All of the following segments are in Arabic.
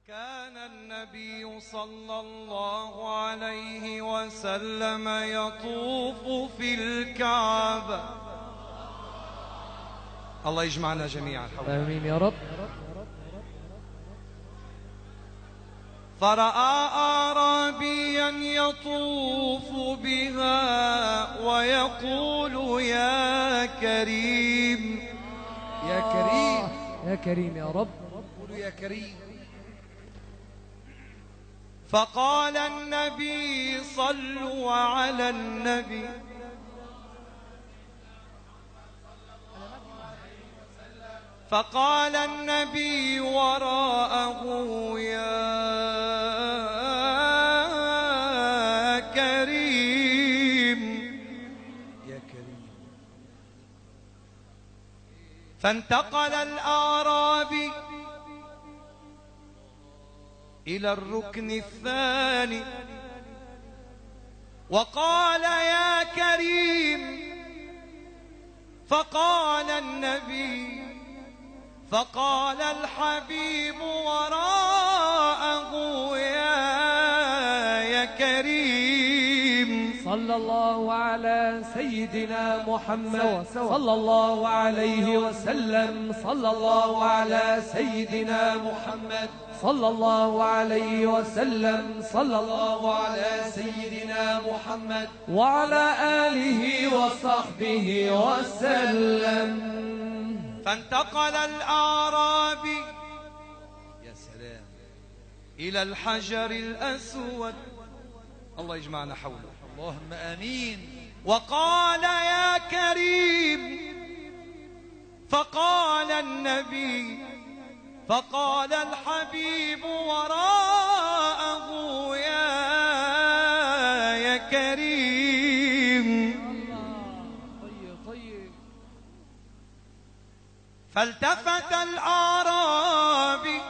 كان النبي صلى الله عليه وسلم يطوف في الكعبة. الله يجمعنا جميعا حوله. آمين يا رب. فرأى أعرابيا يطوف بها ويقول يا كريم يا كريم يا كريم يا رب. قولوا يا كريم. فقال النبي صلوا على النبي فقال النبي وراءه يا كريم يا كريم. فانتقل الأعرابي إلى الركن الثاني وقال يا كريم. فقال النبي فقال الحبيب وراءه يا كريم. صلى الله على سيدنا محمد صلى الله عليه وسلم. صلى الله على سيدنا محمد صلى الله عليه وسلم. صلى الله على سيدنا محمد وعلى آله وصحبه وسلم. فانتقل الأعرابي يا سلام إلى الحجر الأسود. الله يجمعنا حوله. اللهم آمين. وقال يا كريم. فقال النبي فقال الحبيب وراءه يا كريم. فالتفت الأعرابي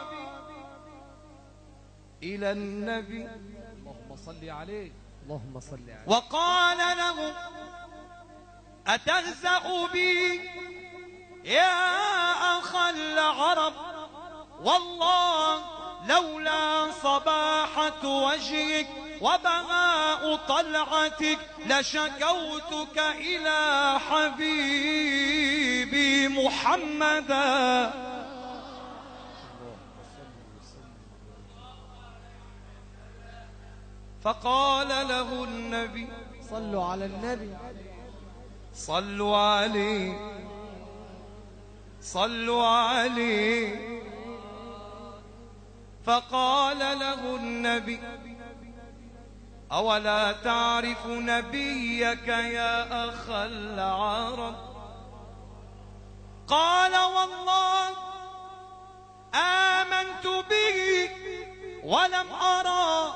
إلى النبي اللهم صل عليه اللهم صل عليه وقال له أتهزأ بي يا أخا العرب؟ والله لولا صباحة وجهك وبهاء طلعتك لشكوتك إلى حبيبي محمدا. فقال له النبي صلوا على النبي صلوا عليه صلوا عليه. فقال له النبي أولا تعرف نبيك يا أخا العرب؟ قال والله آمنت به ولم أرى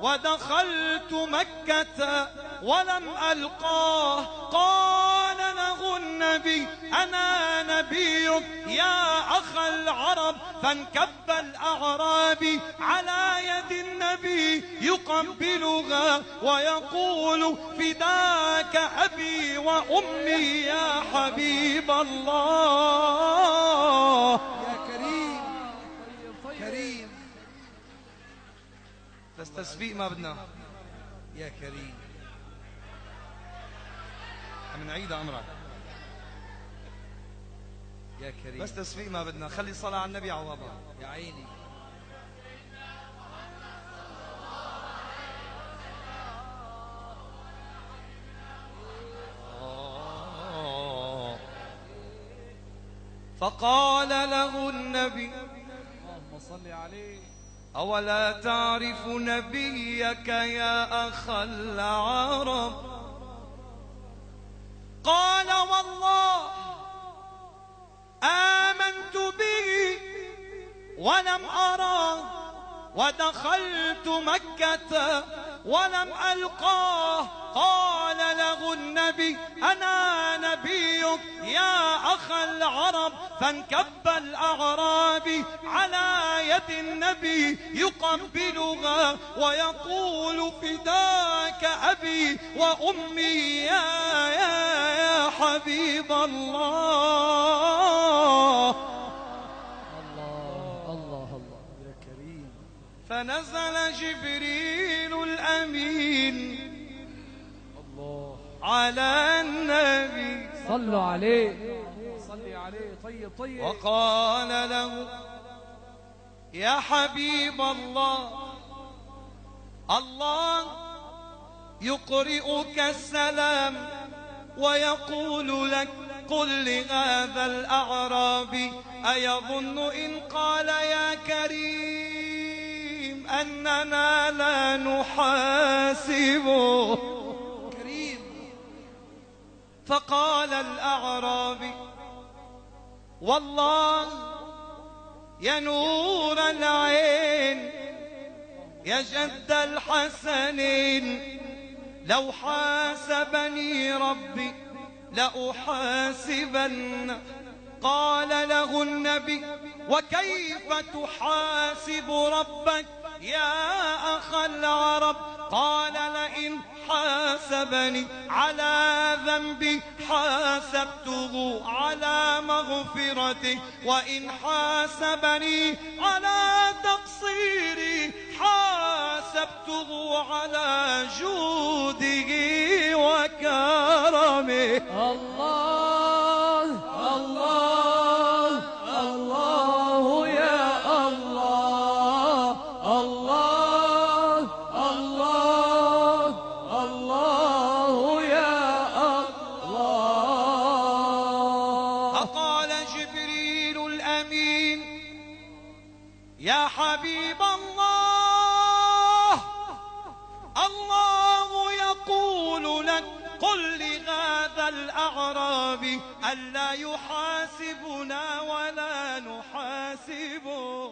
ودخلت مكة ولم ألقاه. قال له النبي أنا نبيك يا أخا العرب. فانكب الأعرابي على يد النبي يقبلها ويقول فداك أبي وأمي يا حبيب الله. يا كريم كريم. بس تسبيق ما بدنا يا كريم. من عيد أمرك يا كريم. بس تسبيق ما بدنا. خلي صلاة على النبي عوضها يا عيني. فقال له النبي اللهم صل عليه أولا تعرف نبيك يا أخا العرب؟ قال والله آمنت به ولم أراه ودخلت مكة ولم ألقاه. قال له النبي أنا نبيك يا أخا العرب. فانكب الأعرابي على يد النبي يقبلها ويقول فداك أبي وأمي يا حبيب الله. الله الله الله يا كريم فنزل جبريل الأمين الله على النبي صلوا عليه صلي عليه طيب طيب وقال له يا حبيب الله الله يقرئك السلام ويقول لك قل لهذا الأعرابي أيظن إن قال يا كريم أننا لا نحاسبه كريم. فقال الأعرابي والله يا نور العين يا جد الحسنين لو حاسبني ربي لأحاسبن. قال له النبي وكيف تحاسب ربك يا أخا العرب؟ قال لئن حاسبني على ذنبي حاسبته على مغفرته وإن حاسبني على تقصيري حاسبته على جوده وكرمه. الله الله الله يا الله الله الله الله يا الله. فقال جبريل الأمين يا حبيب الله الله يقول لك قل لهذا الأعرابي ألا يحاسبنا ولا نحاسبه.